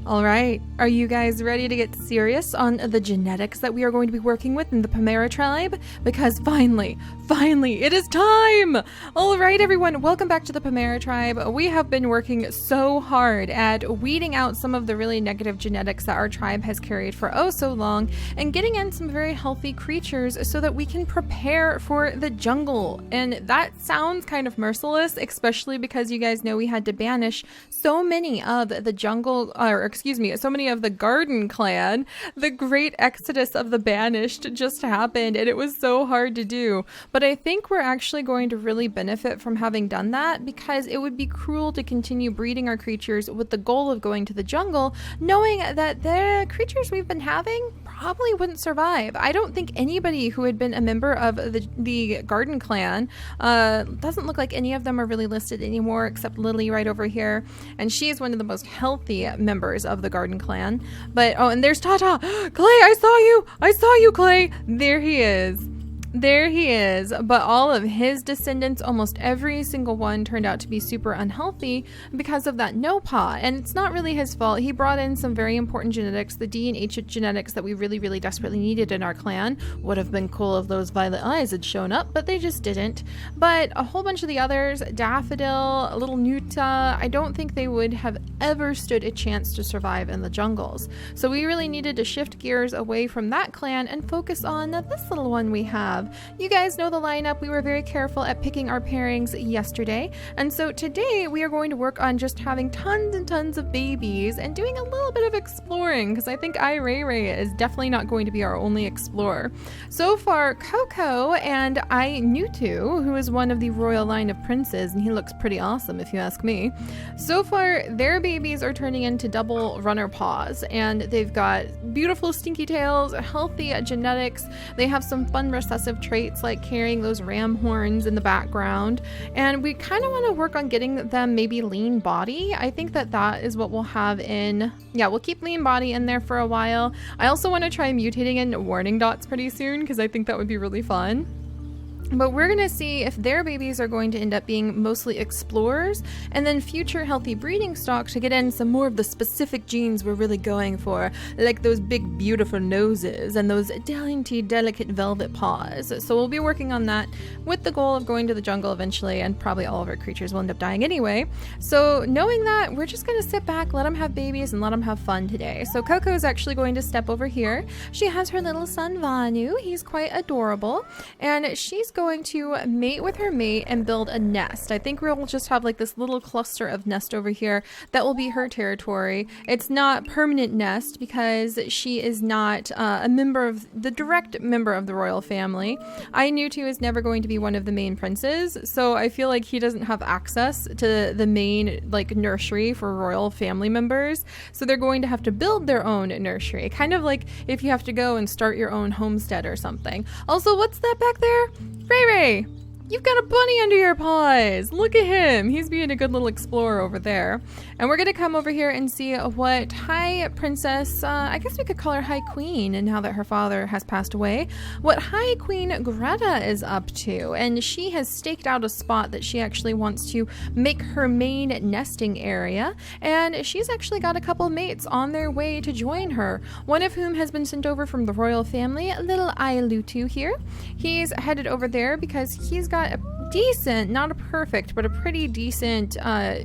All right, are you guys ready to get serious on the genetics that we are going to be working with in the Pomera tribe? Because finally, it is time! All right, everyone, welcome back to the Pomera tribe. We have been working so hard at weeding out some of the really negative genetics that our tribe has carried for oh so long and getting in some very healthy creatures so that we can prepare for the jungle. And that sounds kind of merciless, especially because you guys know we had to banish so many of the jungle, so many of the garden clan. The great exodus of the banished just happened and it was so hard to do. But I think we're actually going to really benefit from having done that, because it would be cruel to continue breeding our creatures with the goal of going to the jungle, knowing that the creatures we've been having probably wouldn't survive. I don't think anybody who had been a member of the garden clan, doesn't look like any of them are really listed anymore except Lily right over here, and she is one of the most healthy members of the garden clan. But oh, and there's Tata. Clay, I saw you, Clay. There he is. But all of his descendants, almost every single one, turned out to be super unhealthy because of that no paw. And it's not really his fault. He brought in some very important genetics, the D and H genetics that we really, really desperately needed in our clan. Would have been cool if those violet eyes had shown up, but they just didn't. But a whole bunch of the others, Daffodil, a little Nuta, I don't think they would have ever stood a chance to survive in the jungles. So we really needed to shift gears away from that clan and focus on this little one we have. You guys know the lineup. We were very careful at picking our pairings yesterday, and so today we are going to work on just having tons and tons of babies and doing a little bit of exploring, because I think Ray is definitely not going to be our only explorer. So far, Coco and Nutu, who is one of the royal line of princes, and he looks pretty awesome if you ask me. So far, their babies are turning into double runner paws, and they've got beautiful stinky tails, healthy genetics. They have some fun recessive traits like carrying those ram horns in the background, and we kind of want to work on getting them maybe lean body. I think that is what we'll have in. Yeah, we'll keep lean body in there for a while. I also want to try mutating in warning dots pretty soon, because I think that would be really fun. But we're going to see if their babies are going to end up being mostly explorers, and then future healthy breeding stock to get in some more of the specific genes we're really going for, like those big beautiful noses and those dainty delicate velvet paws. So we'll be working on that with the goal of going to the jungle eventually, and probably all of our creatures will end up dying anyway. So knowing that, we're just going to sit back, let them have babies, and let them have fun today. So Coco is actually going to step over here. She has her little son Vanu. He's quite adorable, and she's going to mate with her mate and build a nest. I think we'll just have like this little cluster of nest over here that will be her territory. It's not permanent nest because she is not a direct member of the royal family. Nutu is never going to be one of the main princes, so I feel like he doesn't have access to the main like nursery for royal family members. So they're going to have to build their own nursery, kind of like if you have to go and start your own homestead or something. Also, what's that back there? Ray, you've got a bunny under your paws. Look at him. He's being a good little explorer over there. And we're going to come over here and see what High Princess, I guess we could call her High Queen, and now that her father has passed away, what High Queen Greta is up to. And she has staked out a spot that she actually wants to make her main nesting area. And she's actually got a couple mates on their way to join her, one of whom has been sent over from the royal family, little Ailutu here. He's headed over there because he's got a decent, not a perfect, but a pretty decent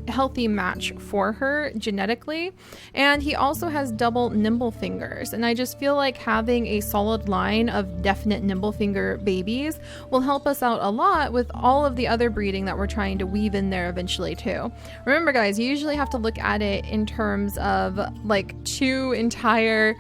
healthy match for her genetically, and he also has double nimble fingers, and I just feel like having a solid line of definite nimble finger babies will help us out a lot with all of the other breeding that we're trying to weave in there eventually too. Remember guys, you usually have to look at it in terms of like two entire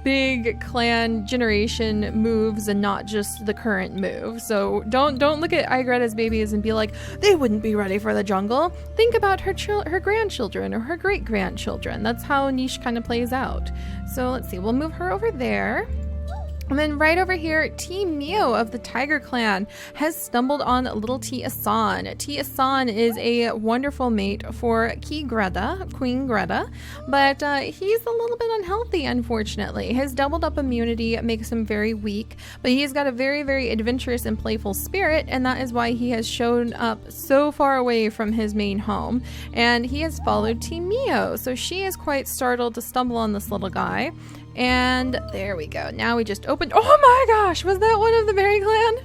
big clan generation moves and not just the current move. So don't look at Greta's babies and be like, they wouldn't be ready for the jungle. Think about her grandchildren or her great-grandchildren. That's how niche kind of plays out. So let's see, we'll move her over there. And then right over here, T Mio of the Tiger Clan has stumbled on little T Asan. T Asan is a wonderful mate for Queen Greta, but he's a little bit unhealthy, unfortunately. His doubled up immunity makes him very weak, but he's got a very, very adventurous and playful spirit, and that is why he has shown up so far away from his main home, and he has followed T Mio. So she is quite startled to stumble on this little guy. And there we go. Now we just opened. Oh my gosh, was that one of the berry clan?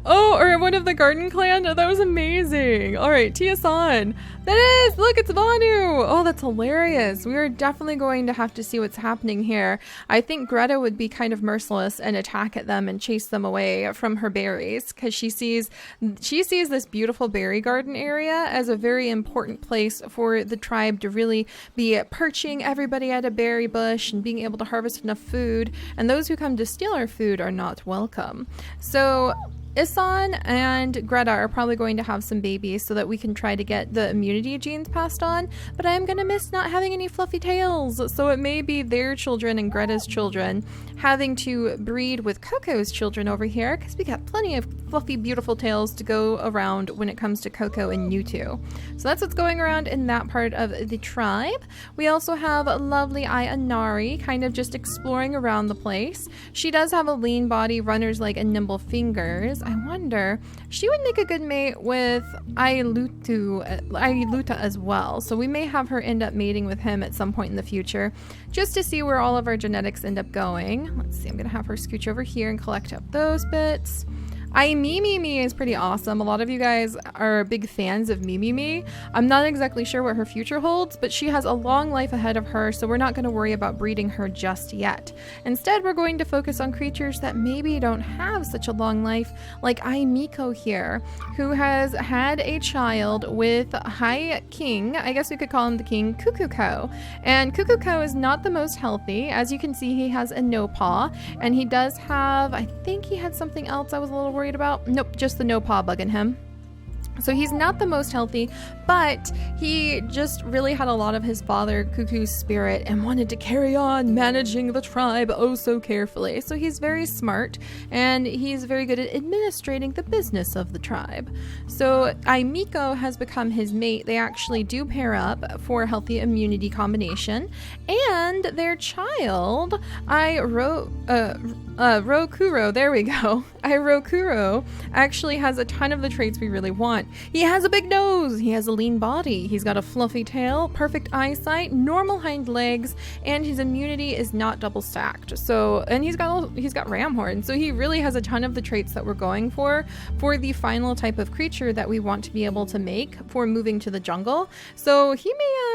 Oh, or one of the garden clan? Oh, that was amazing. All right, Tia-san. That is, look, it's Vanu. Oh, that's hilarious. We are definitely going to have to see what's happening here. I think Greta would be kind of merciless and attack at them and chase them away from her berries, because she sees this beautiful berry garden area as a very important place for the tribe to really be perching everybody at a berry bush and being able to harvest enough food. And those who come to steal our food are not welcome. So Isan and Greta are probably going to have some babies so that we can try to get the immunity genes passed on, but I am going to miss not having any fluffy tails, so it may be their children and Greta's children having to breed with Coco's children over here, because we got plenty of fluffy, beautiful tails to go around when it comes to Coco and Mewtwo. So that's what's going around in that part of the tribe. We also have lovely Ayanari kind of just exploring around the place. She does have a lean body, runner's leg, and nimble fingers. I wonder, she would make a good mate with Ailuta as well, so we may have her end up mating with him at some point in the future, just to see where all of our genetics end up going. Let's see, I'm gonna have her scooch over here and collect up those bits. Mimi is pretty awesome. A lot of you guys are big fans of Mimi. I'm not exactly sure what her future holds, but she has a long life ahead of her, so we're not going to worry about breeding her just yet. Instead, we're going to focus on creatures that maybe don't have such a long life, like Miko here, who has had a child with High King. I guess we could call him the King, Kukuko. And Kukuko is not the most healthy. As you can see, he has a no paw, and he does have, I think he had something else I was a little worried about. Nope, just the no paw bugging him. So he's not the most healthy, but he just really had a lot of his father Cuckoo's spirit and wanted to carry on managing the tribe oh so carefully. So he's very smart and he's very good at administrating the business of the tribe. So Miko has become his mate. They actually do pair up for a healthy immunity combination, and their child Rokuro, there we go. Rokuro actually has a ton of the traits we really want. He has a big nose, he has a lean body, he's got a fluffy tail, perfect eyesight, normal hind legs, and his immunity is not double stacked. So, and he's got ram horn, so he really has a ton of the traits that we're going for the final type of creature that we want to be able to make for moving to the jungle. So he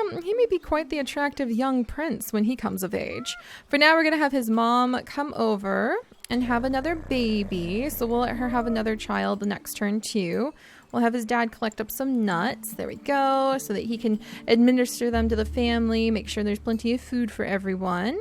may be quite the attractive young prince when he comes of age. For now, we're gonna have his mom come over and have another baby, so we'll let her have another child the next turn too. We'll have his dad collect up some nuts, there we go, so that he can administer them to the family, make sure there's plenty of food for everyone.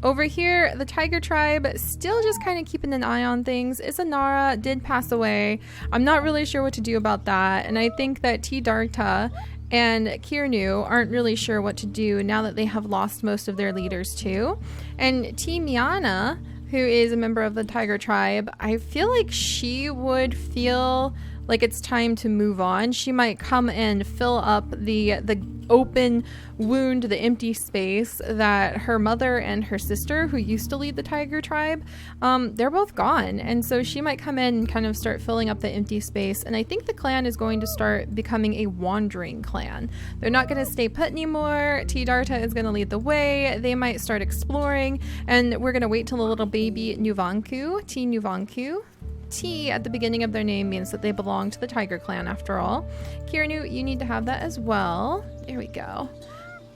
Over here, the tiger tribe still just kind of keeping an eye on things. Isanara did pass away. I'm not really sure what to do about that, and I think that T-Darta and Kirnu aren't really sure what to do now that they have lost most of their leaders too. And T Miana, who is a member of the tiger tribe, I feel like she would feel like it's time to move on. She might come and fill up the open wound, the empty space that her mother and her sister, who used to lead the tiger tribe, they're both gone. And so she might come in and kind of start filling up the empty space. And I think the clan is going to start becoming a wandering clan. They're not going to stay put anymore. T-Darta is going to lead the way. They might start exploring, and we're going to wait till the little baby Nuvanku, T Nuvanku. T at the beginning of their name means that they belong to the tiger clan after all. Kirnu, you need to have that as well. There we go.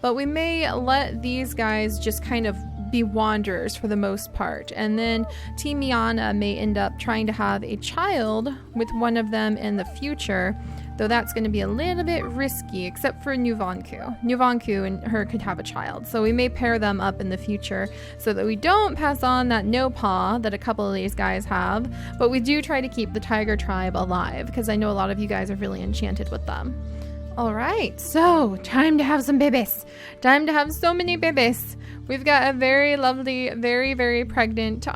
But we may let these guys just kind of be wanderers for the most part. And then T Miana may end up trying to have a child with one of them in the future, though that's going to be a little bit risky, except for Nuvanku. Nuvanku and her could have a child, so we may pair them up in the future so that we don't pass on that no paw that a couple of these guys have, but we do try to keep the tiger tribe alive, because I know a lot of you guys are really enchanted with them. All right, so time to have some babies. Time to have so many babies. We've got a very lovely, very, very pregnant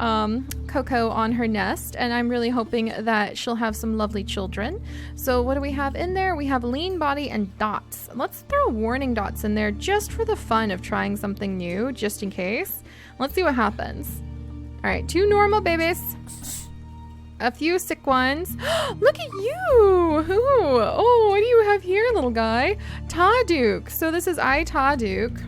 Coco on her nest, and I'm really hoping that she'll have some lovely children. So what do we have in there? We have lean body and dots. Let's throw warning dots in there just for the fun of trying something new, just in case. Let's see what happens. All right, 2 normal babies. A few sick ones. Look at you! Ooh. Oh, what do you have here, little guy? Taduk. So this is Taduk,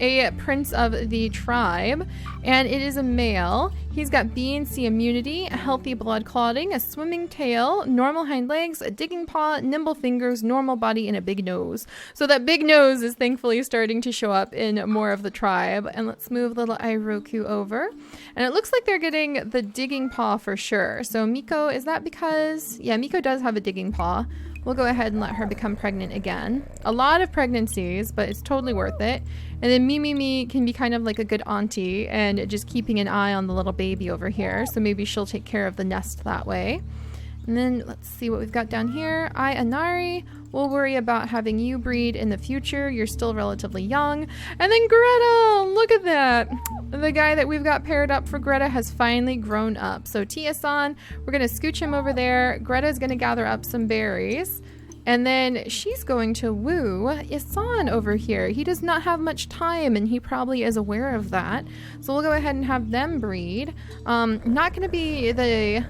a prince of the tribe, and it is a male. He's got B and C immunity, a healthy blood clotting, a swimming tail, normal hind legs, a digging paw, nimble fingers, normal body, and a big nose. So that big nose is thankfully starting to show up in more of the tribe. And let's move little Iroku over. And it looks like they're getting the digging paw for sure. So Miko, is that because... Yeah, Miko does have a digging paw. We'll go ahead and let her become pregnant again. A lot of pregnancies, but it's totally worth it. And then Mimi can be kind of like a good auntie and just keeping an eye on the little baby over here. So maybe she'll take care of the nest that way. And then let's see what we've got down here. Anari, we'll worry about having you breed in the future. You're still relatively young. And then Greta, look at that. The guy that we've got paired up for Greta has finally grown up. So Tia-san, we're going to scooch him over there. Greta's going to gather up some berries. And then she's going to woo Isan over here. He does not have much time, and he probably is aware of that. So we'll go ahead and have them breed. Not going to be the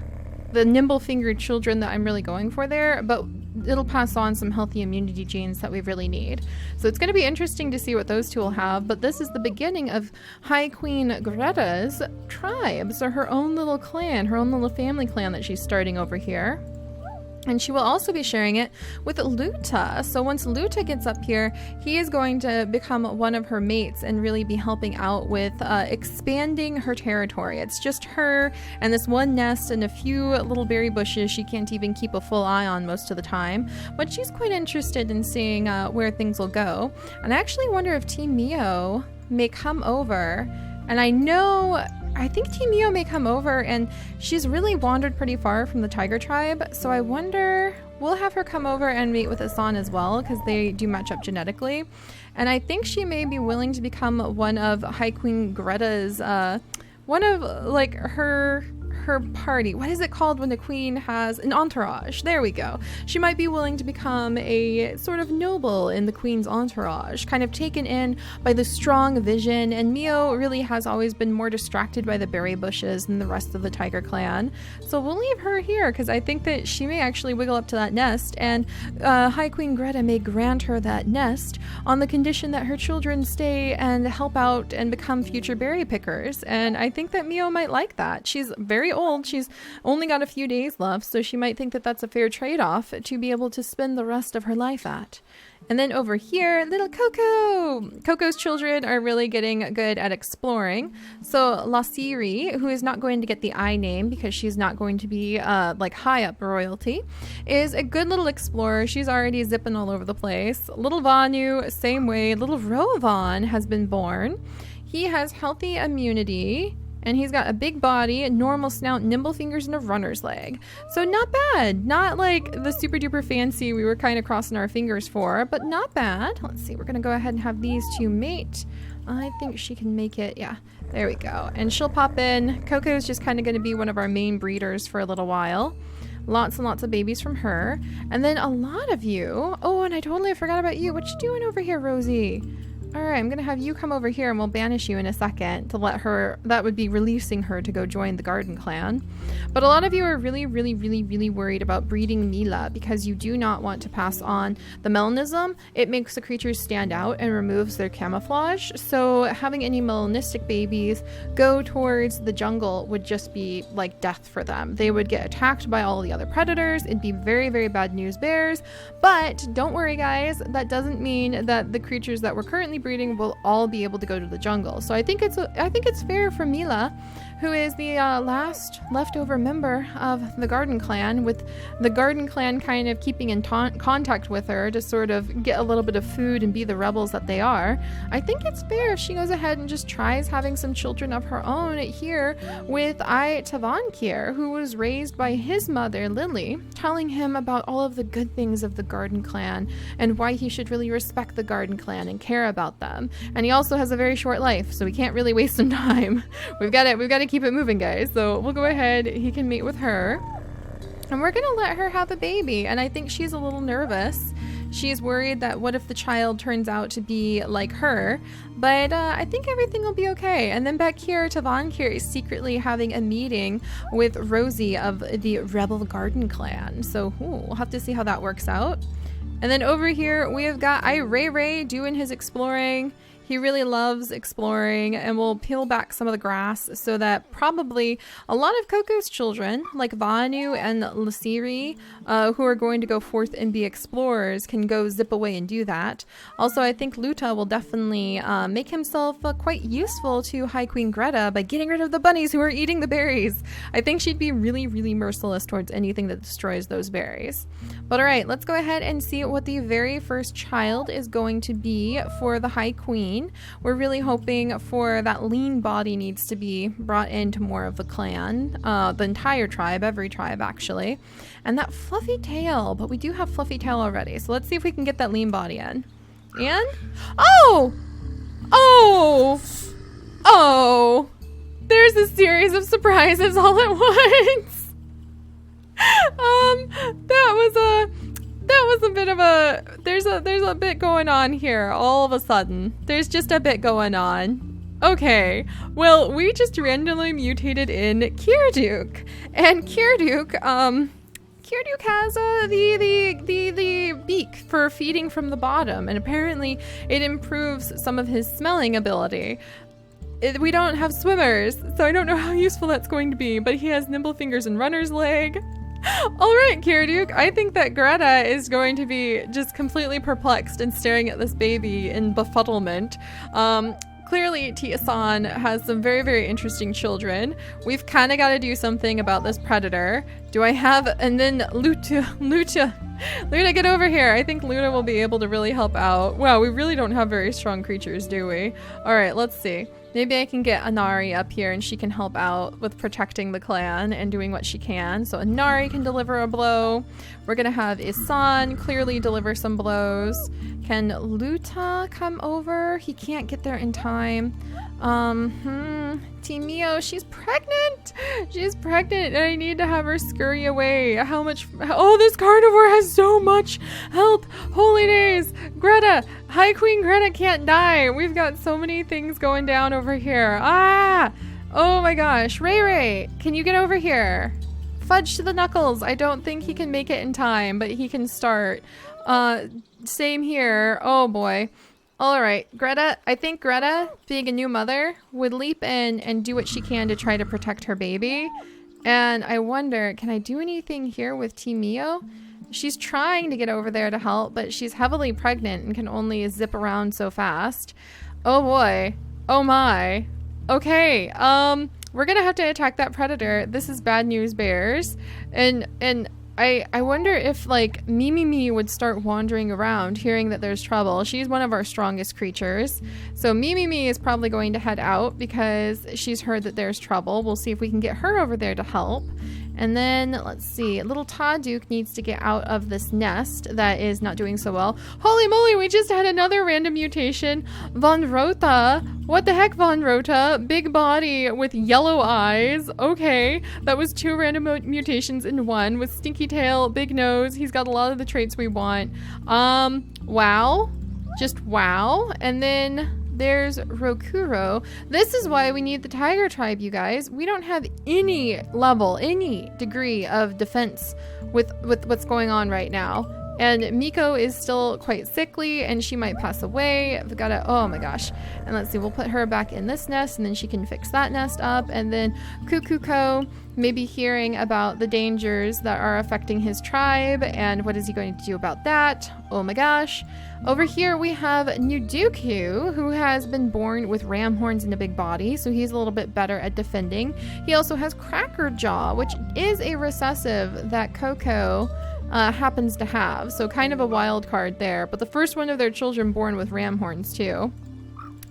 nimble-fingered children that I'm really going for there, but it'll pass on some healthy immunity genes that we really need. So it's going to be interesting to see what those two will have, but this is the beginning of High Queen Greta's tribe. So her own little clan, her own little family clan that she's starting over here. And she will also be sharing it with Luta. So once Luta gets up here, he is going to become one of her mates and really be helping out with expanding her territory. It's just her and this one nest and a few little berry bushes she can't even keep a full eye on most of the time. But she's quite interested in seeing where things will go. And I actually wonder if Team Mio may come over. And I think Team Mio may come over, and she's really wandered pretty far from the tiger tribe, so I wonder, we'll have her come over and meet with Asan as well, because they do match up genetically. And I think she may be willing to become one of High Queen Greta's, one of, like, her party. What is it called when the queen has an entourage? There we go. She might be willing to become a sort of noble in the queen's entourage, kind of taken in by the strong vision, and Mio really has always been more distracted by the berry bushes than the rest of the tiger clan. So we'll leave her here because I think that she may actually wiggle up to that nest, and High Queen Greta may grant her that nest on the condition that her children stay and help out and become future berry pickers. And I think that Mio might like that. She's very old. She's only got a few days left, so she might think that that's a fair trade-off to be able to spend the rest of her life at. And then over here, little Coco. Coco's children are really getting good at exploring. So Lasiri, who is not going to get the I name because she's not going to be like high up royalty, is a good little explorer. She's already zipping all over the place. Little Vanu, same way. Little Rovan has been born. He has healthy immunity. And he's got a big body, a normal snout, nimble fingers, and a runner's leg. So not bad. Not like the super duper fancy we were kind of crossing our fingers for, but not bad. Let's see, we're going to go ahead and have these two mate. I think she can make it. Yeah, there we go. And she'll pop in. Coco's just kind of going to be one of our main breeders for a little while. Lots and lots of babies from her. And then a lot of you. Oh, and I totally forgot about you. What you doing over here, Rosie? All right, I'm going to have you come over here and we'll banish you in a second to let her, that would be releasing her to go join the garden clan. But a lot of you are really, really, really, really worried about breeding Mila because you do not want to pass on the melanism. It makes the creatures stand out and removes their camouflage. So having any melanistic babies go towards the jungle would just be like death for them. They would get attacked by all the other predators. It'd be very, very bad news bears. But don't worry, guys. That doesn't mean that the creatures that we're currently breeding, we'll all be able to go to the jungle. So I think it's fair for Mila, who is the last leftover member of the Garden Clan, with the Garden Clan kind of keeping in contact with her to sort of get a little bit of food and be the rebels that they are. I think it's fair if she goes ahead and just tries having some children of her own here with Tavankir, who was raised by his mother, Lily, telling him about all of the good things of the Garden Clan and why he should really respect the Garden Clan and care about them. And he also has a very short life, so we can't really waste some time. We've got to keep it moving, guys. So we'll go ahead, he can mate with her, and we're gonna let her have a baby. And I think she's a little nervous. She's worried that what if the child turns out to be like her, but I think everything will be okay. And then back here, Tavankir is secretly having a meeting with Rosie of the Rebel Garden Clan, so we'll have to see how that works out. And then over here we have got Ray doing his exploring. He really loves exploring, and we'll peel back some of the grass so that probably a lot of Coco's children, like Vanu and Lasiri, who are going to go forth and be explorers, can go zip away and do that. Also, I think Luta will definitely make himself quite useful to High Queen Greta by getting rid of the bunnies who are eating the berries. I think she'd be really, really merciless towards anything that destroys those berries. But all right, let's go ahead and see what the very first child is going to be for the High Queen. We're really hoping for that lean body needs to be brought into more of the clan, the entire tribe, every tribe actually, and that fluffy tail. But we do have fluffy tail already, so let's see if we can get that lean body in. And oh, there's a series of surprises all at once. That was a bit of a, there's a bit going on here all of a sudden. There's just a bit going on. Okay, well, we just randomly mutated in Kirduk, and Kirduk has the beak for feeding from the bottom, and apparently it improves some of his smelling ability. We don't have swimmers, so I don't know how useful that's going to be, but he has nimble fingers and runner's leg. All right, Kirduk, I think that Greta is going to be just completely perplexed and staring at this baby in befuddlement. Clearly, Tia-san has some very, very interesting children. We've kind of got to do something about this predator. Do I have... And then Luta, get over here. I think Luta will be able to really help out. Wow, we really don't have very strong creatures, do we? All right, let's see. Maybe I can get Inari up here and she can help out with protecting the clan and doing what she can. So Inari can deliver a blow. We're gonna have Isan clearly deliver some blows. Can Luta come over? He can't get there in time. Timio, she's pregnant. She's pregnant and I need to have her scurry away. How much? Oh, this carnivore has so much health. Holy days. Greta, High Queen Greta can't die. We've got so many things going down over here. Ah! Oh my gosh. Ray, can you get over here? Fudge to the knuckles. I don't think he can make it in time, but he can start. Same here. Oh boy. All right, Greta, I think Greta, being a new mother, would leap in and do what she can to try to protect her baby. And I wonder, can I do anything here with Timio? She's trying to get over there to help, but she's heavily pregnant and can only zip around so fast. Oh boy. Oh my. Okay, we're gonna have to attack that predator. This is bad news bears. And I wonder if, like, Mimi would start wandering around, hearing that there's trouble. She's one of our strongest creatures. So Mimi is probably going to head out because she's heard that there's trouble. We'll see if we can get her over there to help. And then, let's see, little Taduk needs to get out of this nest that is not doing so well. Holy moly, we just had another random mutation. Von Rota. What the heck, Von Rota? Big body with yellow eyes. Okay, that was 2 random mutations in 1 with stinky tail, big nose. He's got a lot of the traits we want. Wow. Just wow. And then... there's Rokuro. This is why we need the tiger tribe, you guys. We don't have any level, any degree of defense with what's going on right now. And Miko is still quite sickly and she might pass away. I've got to, oh my gosh. And let's see, we'll put her back in this nest and then she can fix that nest up. And then Kukuko may be hearing about the dangers that are affecting his tribe and what is he going to do about that. Oh my gosh. Over here we have Nuduku, who has been born with ram horns and a big body, so he's a little bit better at defending. He also has Cracker Jaw, which is a recessive that Coco happens to have, so kind of a wild card there, but the first one of their children born with ram horns too.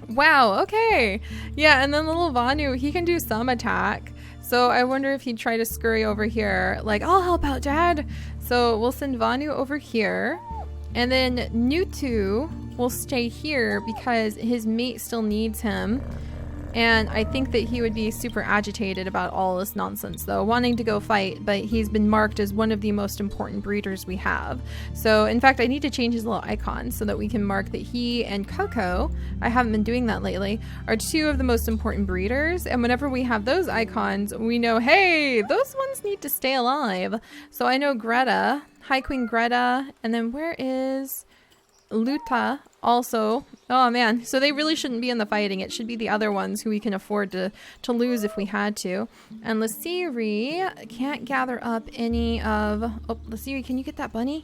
Wow, okay. Yeah, and then little Vanu, he can do some attack, so I wonder if he'd try to scurry over here, like, I'll help out, Dad. So we'll send Vanu over here, and then Nutu will stay here because his mate still needs him. And I think that he would be super agitated about all this nonsense, though, wanting to go fight, but he's been marked as one of the most important breeders we have. So, in fact, I need to change his little icon so that we can mark that he and Coco, I haven't been doing that lately, are two of the most important breeders. And whenever we have those icons, we know, hey, those ones need to stay alive. So I know Greta, High Queen Greta, and then where is Luta also? Oh man, so they really shouldn't be in the fighting. It should be the other ones who we can afford to lose if we had to. And Lasiri can't gather up any of... Oh, Lasiri, can you get that bunny?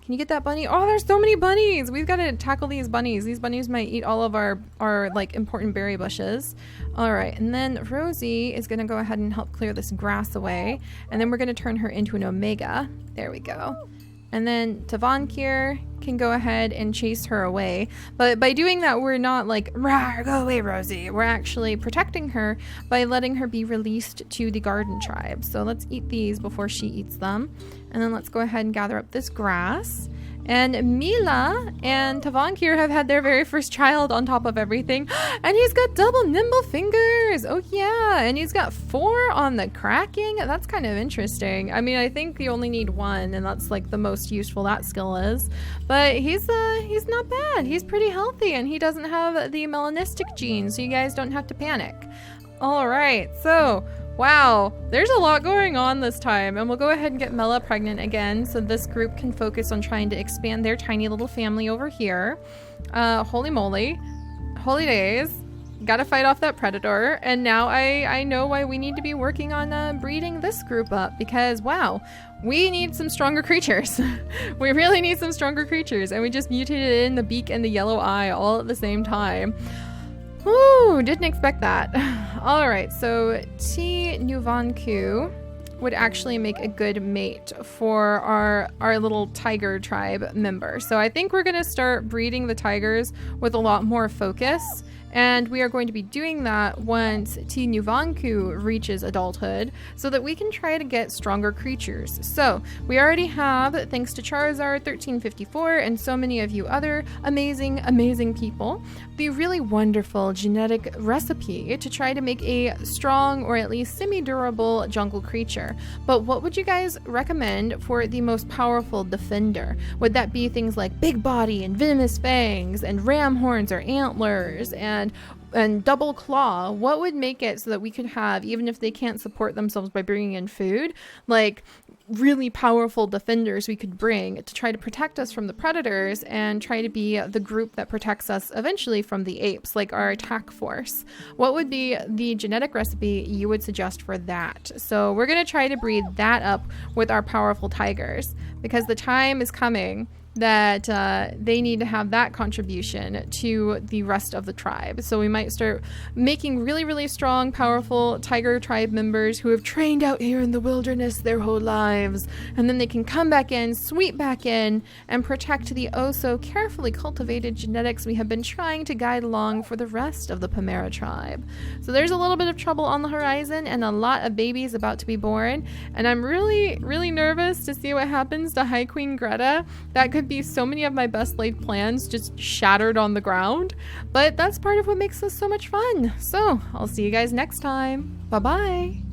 Can you get that bunny? Oh, there's so many bunnies! We've got to tackle these bunnies. These bunnies might eat all of our like important berry bushes. Alright, and then Rosie is going to go ahead and help clear this grass away. And then we're going to turn her into an Omega. There we go. And then Tavankir can go ahead and chase her away. But by doing that, we're not like, rah, go away, Rosie. We're actually protecting her by letting her be released to the garden tribe. So let's eat these before she eats them. And then let's go ahead and gather up this grass. And Mila and Tavankir have had their very first child on top of everything. And he's got double nimble fingers. Oh yeah. And he's got 4 on the cracking. That's kind of interesting. I mean, I think you only need 1 and that's like the most useful that skill is. But he's not bad. He's pretty healthy and he doesn't have the melanistic gene, so you guys don't have to panic. All right. So wow, there's a lot going on this time, and we'll go ahead and get Mela pregnant again so this group can focus on trying to expand their tiny little family over here. Holy moly. Holy days. Gotta fight off that predator, and now I know why we need to be working on breeding this group up, because wow, we need some stronger creatures. We really need some stronger creatures, and we just mutated in the beak and the yellow eye all at the same time. Ooh, didn't expect that. All right, so T. Nuvanku would actually make a good mate for our little tiger tribe member. So I think we're going to start breeding the tigers with a lot more focus. And we are going to be doing that once T. Nuvanku reaches adulthood so that we can try to get stronger creatures. So we already have, thanks to Charizard 1354 and so many of you other amazing, amazing people, the really wonderful genetic recipe to try to make a strong or at least semi-durable jungle creature. But what would you guys recommend for the most powerful defender? Would that be things like big body and venomous fangs and ram horns or antlers and double claw? What would make it so that we could have, even if they can't support themselves by bringing in food, like really powerful defenders we could bring to try to protect us from the predators and try to be the group that protects us eventually from the apes, like our attack force? What would be the genetic recipe you would suggest for that? So we're going to try to breed that up with our powerful tigers, because the time is coming that they need to have that contribution to the rest of the tribe. So we might start making really, really strong, powerful tiger tribe members who have trained out here in the wilderness their whole lives, and then they can come back in, sweep back in, and protect the oh so carefully cultivated genetics we have been trying to guide along for the rest of the Pamera tribe. So there's a little bit of trouble on the horizon and a lot of babies about to be born, and I'm really, really nervous to see what happens to High Queen Greta. That could be so many of my best laid plans just shattered on the ground, but that's part of what makes this so much fun. So I'll see you guys next time. Bye bye.